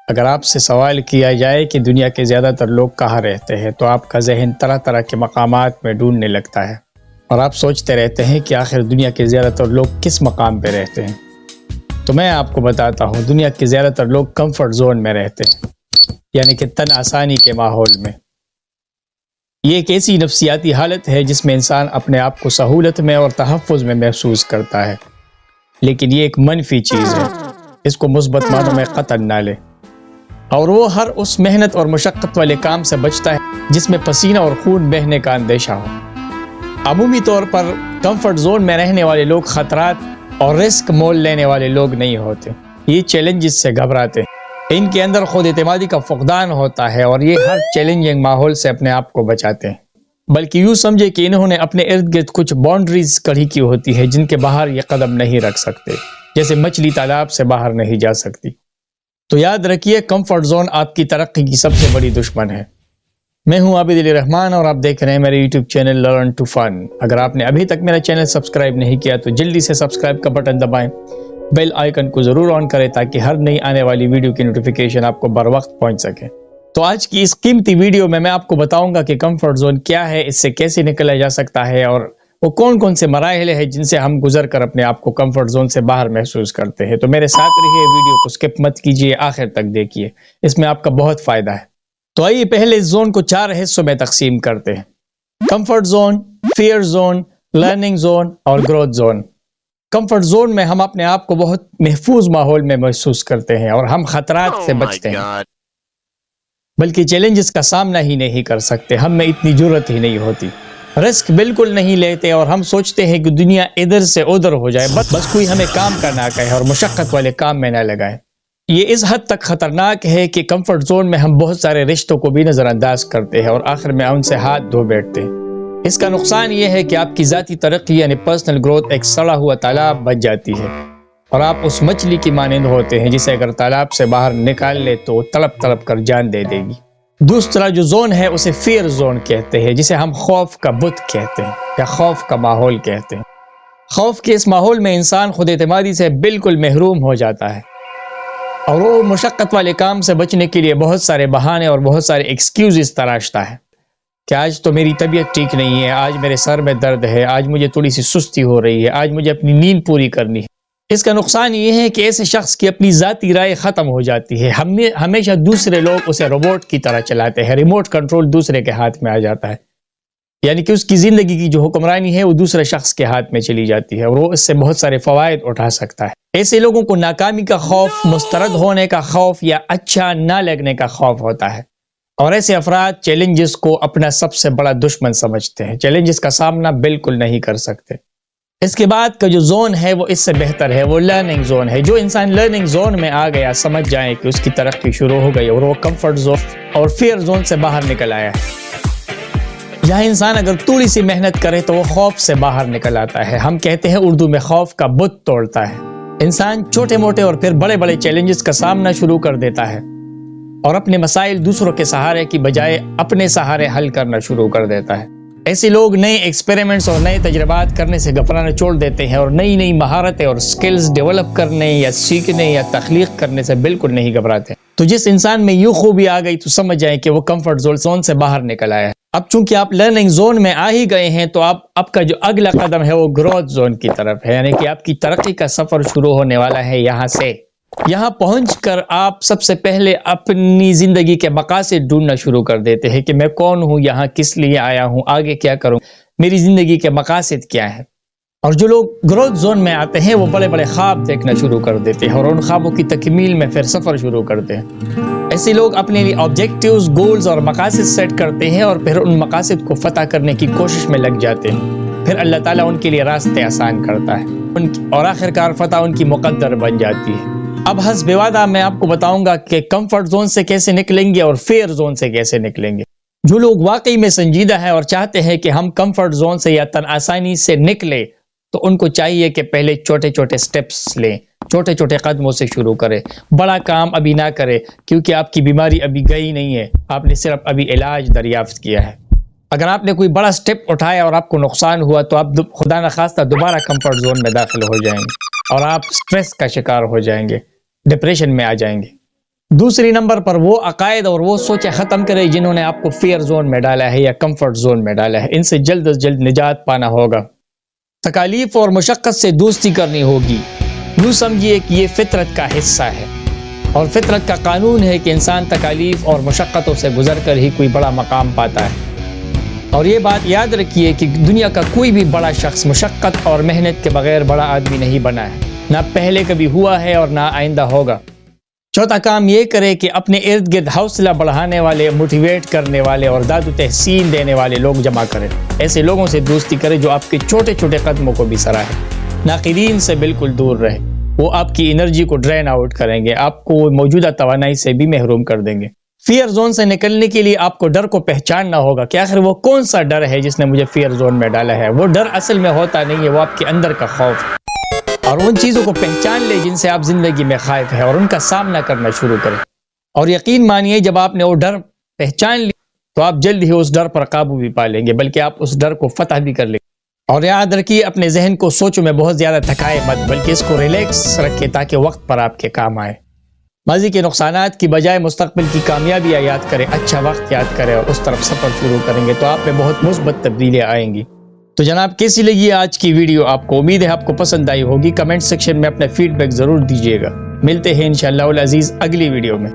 اگر آپ سے سوال کیا جائے کہ دنیا کے زیادہ تر لوگ کہاں رہتے ہیں تو آپ کا ذہن طرح طرح کے مقامات میں ڈھونڈنے لگتا ہے اور آپ سوچتے رہتے ہیں کہ آخر دنیا کے زیادہ تر لوگ کس مقام پہ رہتے ہیں۔ تو میں آپ کو بتاتا ہوں، دنیا کے زیادہ تر لوگ کمفرٹ زون میں رہتے ہیں، یعنی کہ تن آسانی کے ماحول میں۔ یہ ایک ایسی نفسیاتی حالت ہے جس میں انسان اپنے آپ کو سہولت میں اور تحفظ میں محسوس کرتا ہے، لیکن یہ ایک منفی چیز ہے، اس کو مثبت معنوں میں قطعاً نہ لے۔ اور وہ ہر اس محنت اور مشقت والے کام سے بچتا ہے جس میں پسینہ اور خون بہنے کا اندیشہ ہو۔ عمومی طور پر کمفرٹ زون میں رہنے والے لوگ خطرات اور رسک مول لینے والے لوگ نہیں ہوتے، یہ چیلنجز سے گھبراتے ہیں، ان کے اندر خود اعتمادی کا فقدان ہوتا ہے اور یہ ہر چیلنجنگ ماحول سے اپنے آپ کو بچاتے ہیں، بلکہ یوں سمجھے کہ انہوں نے اپنے ارد گرد کچھ باؤنڈریز کڑی کی ہوتی ہے جن کے باہر یہ قدم نہیں رکھ سکتے، جیسے مچھلی تالاب سے باہر نہیں جا سکتی۔ تو یاد رکھیے، کمفرٹ زون آپ کی ترقی کی سب سے بڑی دشمن ہے۔ میں ہوں عابد علی رحمان اور آپ دیکھ رہے ہیں میرے یوٹیوب چینل لرن ٹو فن۔ اگر آپ نے ابھی تک میرا چینل سبسکرائب نہیں کیا تو جلدی سے سبسکرائب کا بٹن دبائیں، بیل آئیکن کو ضرور آن کریں تاکہ ہر نئی آنے والی ویڈیو کی نوٹیفیکیشن آپ کو بر وقت پہنچ سکے۔ تو آج کی اس قیمتی ویڈیو میں آپ کو بتاؤں گا کہ کمفرٹ زون کیا ہے، اس سے کیسے نکلا جا سکتا ہے اور وہ کون کون سے مراحل ہیں جن سے ہم گزر کر اپنے آپ کو کمفرٹ زون سے باہر محسوس کرتے ہیں۔ تو میرے ساتھ رہیے، ویڈیو کو سکپ مت کیجیے، آخر تک دیکھیے، اس میں آپ کا بہت فائدہ ہے۔ تو آئیے پہلے اس زون کو 4 حصوں میں تقسیم کرتے ہیں: comfort zone, fear zone, learning zone اور گروتھ زون۔ کمفرٹ زون میں ہم اپنے آپ کو بہت محفوظ ماحول میں محسوس کرتے ہیں اور ہم خطرات سے بچتے ہیں، بلکہ چیلنجز کا سامنا ہی نہیں کر سکتے، ہم میں اتنی جرت ہی نہیں ہوتی، رسک بالکل نہیں لیتے اور ہم سوچتے ہیں کہ دنیا ادھر سے ادھر ہو جائے، بس کوئی ہمیں کام کرنا کہے اور مشقت والے کام میں نہ لگائے۔ یہ اس حد تک خطرناک ہے کہ کمفرٹ زون میں ہم بہت سارے رشتوں کو بھی نظر انداز کرتے ہیں اور آخر میں ان سے ہاتھ دھو بیٹھتے ہیں۔ اس کا نقصان یہ ہے کہ آپ کی ذاتی ترقی یعنی پرسنل گروتھ ایک سڑا ہوا تالاب بن جاتی ہے اور آپ اس مچھلی کی مانند ہوتے ہیں جسے اگر تالاب سے باہر نکال لے تو تڑپ تڑپ کر جان دے دے گی۔ دوسرا جو زون ہے اسے فیئر زون کہتے ہیں، جسے ہم خوف کا بت کہتے ہیں یا خوف کا ماحول کہتے ہیں۔ خوف کے اس ماحول میں انسان خود اعتمادی سے بالکل محروم ہو جاتا ہے اور وہ مشقت والے کام سے بچنے کے لیے بہت سارے بہانے اور بہت سارے ایکسکیوزز تراشتا ہے کہ آج تو میری طبیعت ٹھیک نہیں ہے، آج میرے سر میں درد ہے، آج مجھے تھوڑی سی سستی ہو رہی ہے، آج مجھے اپنی نیند پوری کرنی ہے۔ اس کا نقصان یہ ہے کہ ایسے شخص کی اپنی ذاتی رائے ختم ہو جاتی ہے، ہمیشہ دوسرے لوگ اسے روبوٹ کی طرح چلاتے ہیں، ریموٹ کنٹرول دوسرے کے ہاتھ میں آ جاتا ہے، یعنی کہ اس کی زندگی کی جو حکمرانی ہے وہ دوسرے شخص کے ہاتھ میں چلی جاتی ہے اور وہ اس سے بہت سارے فوائد اٹھا سکتا ہے۔ ایسے لوگوں کو ناکامی کا خوف، مسترد ہونے کا خوف یا اچھا نہ لگنے کا خوف ہوتا ہے، اور ایسے افراد چیلنجز کو اپنا سب سے بڑا دشمن سمجھتے ہیں، چیلنجز کا سامنا بالکل نہیں کر سکتے۔ اس کے بعد کا جو زون ہے وہ اس سے بہتر ہے، وہ لرننگ زون ہے۔ جو انسان لرننگ زون میں آ گیا، سمجھ جائیں کہ اس کی ترقی شروع ہو گئی اور وہ کمفرٹ زون اور فیئر زون سے باہر نکل آیا ہے۔ یہاں انسان اگر تھوڑی سی محنت کرے تو وہ خوف سے باہر نکل آتا ہے۔ ہم کہتے ہیں اردو میں خوف کا بت توڑتا ہے۔ انسان چھوٹے موٹے اور پھر بڑے بڑے چیلنجز کا سامنا شروع کر دیتا ہے اور اپنے مسائل دوسروں کے سہارے کی بجائے اپنے سہارے حل کرنا شروع کر دیتا ہے۔ ایسے لوگ نئے ایکسپیریمنٹس اور نئے تجربات کرنے سے گھبرانا چھوڑ دیتے ہیں اور نئی مہارتیں اور سکلز ڈیولپ کرنے یا سیکھنے یا تخلیق کرنے سے بالکل نہیں گھبراتے۔ تو جس انسان میں یہ خوبی آ گئی تو سمجھ جائیں کہ وہ کمفرٹ زون سے باہر نکل آیا ہے۔ اب چونکہ آپ لرننگ زون میں آ ہی گئے ہیں تو آپ کا جو اگلا قدم ہے وہ گروتھ زون کی طرف ہے، یعنی کہ آپ کی ترقی کا سفر شروع ہونے والا ہے یہاں سے۔ یہاں پہنچ کر آپ سب سے پہلے اپنی زندگی کے مقاصد ڈھونڈنا شروع کر دیتے ہیں کہ میں کون ہوں، یہاں کس لیے آیا ہوں، آگے کیا کروں، میری زندگی کے مقاصد کیا ہیں۔ اور جو لوگ گروتھ زون میں آتے ہیں وہ بڑے بڑے خواب دیکھنا شروع کر دیتے ہیں اور ان خوابوں کی تکمیل میں پھر سفر شروع کرتے ہیں۔ ایسے لوگ اپنے لیے آبجیکٹیوز، گولز اور مقاصد سیٹ کرتے ہیں اور پھر ان مقاصد کو فتح کرنے کی کوشش میں لگ جاتے ہیں۔ پھر اللہ تعالیٰ ان کے لیے راستے آسان کرتا ہے اور آخرکار فتح ان کی مقدر بن جاتی ہے۔ اب حسب وعدہ میں آپ کو بتاؤں گا کہ کمفرٹ زون سے کیسے نکلیں گے اور فیئر زون سے کیسے نکلیں گے۔ جو لوگ واقعی میں سنجیدہ ہیں اور چاہتے ہیں کہ ہم کمفرٹ زون سے یا تن آسانی سے نکلیں تو ان کو چاہیے کہ پہلے چھوٹے چھوٹے سٹیپس لیں، چھوٹے چھوٹے قدموں سے شروع کریں، بڑا کام ابھی نہ کریں کیونکہ آپ کی بیماری ابھی گئی نہیں ہے، آپ نے صرف ابھی علاج دریافت کیا ہے۔ اگر آپ نے کوئی بڑا سٹیپ اٹھایا اور آپ کو نقصان ہوا تو آپ خدا نخواستہ دوبارہ کمفرٹ زون میں داخل ہو جائیں گے اور آپ سٹریس کا شکار ہو جائیں گے، ڈپریشن میں آ جائیں گے۔ دوسری نمبر پر وہ عقائد اور وہ سوچیں ختم کرے جنہوں نے آپ کو فیئر زون میں ڈالا ہے یا کمفرٹ زون میں ڈالا ہے. ان سے جلد از جلد نجات پانا ہوگا. تکالیف اور مشقت سے دوستی کرنی ہوگی. یوں سمجھیے کہ یہ فطرت کا حصہ ہے اور فطرت کا قانون ہے کہ انسان تکالیف اور مشقتوں سے گزر کر ہی کوئی بڑا مقام پاتا ہے. اور یہ بات یاد رکھیے کہ دنیا کا کوئی بھی بڑا شخص مشقت اور محنت کے بغیر بڑا آدمی نہیں بنا ہے. نہ پہلے کبھی ہوا ہے اور نہ آئندہ ہوگا. چوتھا کام یہ کرے کہ اپنے ارد گرد حوصلہ بڑھانے والے، موٹیویٹ کرنے والے اور داد و تحسین دینے والے لوگ جمع کریں. ایسے لوگوں سے دوستی کرے جو آپ کے چھوٹے چھوٹے قدموں کو بھی سراہے. ناقدین سے بالکل دور رہے. وہ آپ کی انرجی کو ڈرین آؤٹ کریں گے، آپ کو موجودہ توانائی سے بھی محروم کر دیں گے. فیئر زون سے نکلنے کے لیے آپ کو ڈر کو پہچاننا ہوگا کہ آخر وہ کون سا ڈر ہے جس نے مجھے فیئر زون میں ڈالا ہے. وہ ڈر اصل میں ہوتا نہیں ہے، وہ آپ کے اندر کا خوف ہے. اور ان چیزوں کو پہچان لے جن سے آپ زندگی میں خائف ہیں اور ان کا سامنا کرنا شروع کریں. اور یقین مانیے جب آپ نے وہ ڈر پہچان لی تو آپ جلد ہی اس ڈر پر قابو بھی پا لیں گے، بلکہ آپ اس ڈر کو فتح بھی کر لیں گے. اور یاد رکھیے اپنے ذہن کو سوچوں میں بہت زیادہ تھکائے مت، بلکہ اس کو ریلیکس رکھے تاکہ وقت پر آپ کے کام آئے. ماضی کے نقصانات کی بجائے مستقبل کی کامیابیاں یاد کریں، اچھا وقت یاد کریں اور اس طرف سفر شروع کریں گے تو آپ میں بہت مثبت تبدیلیاں آئیں گی. تو جناب کیسی لگی آج کی ویڈیو آپ کو؟ امید ہے آپ کو پسند آئی ہوگی. کمنٹ سیکشن میں اپنا فیڈ بیک ضرور دیجیے گا. ملتے ہیں انشاءاللہ العزیز اگلی ویڈیو میں.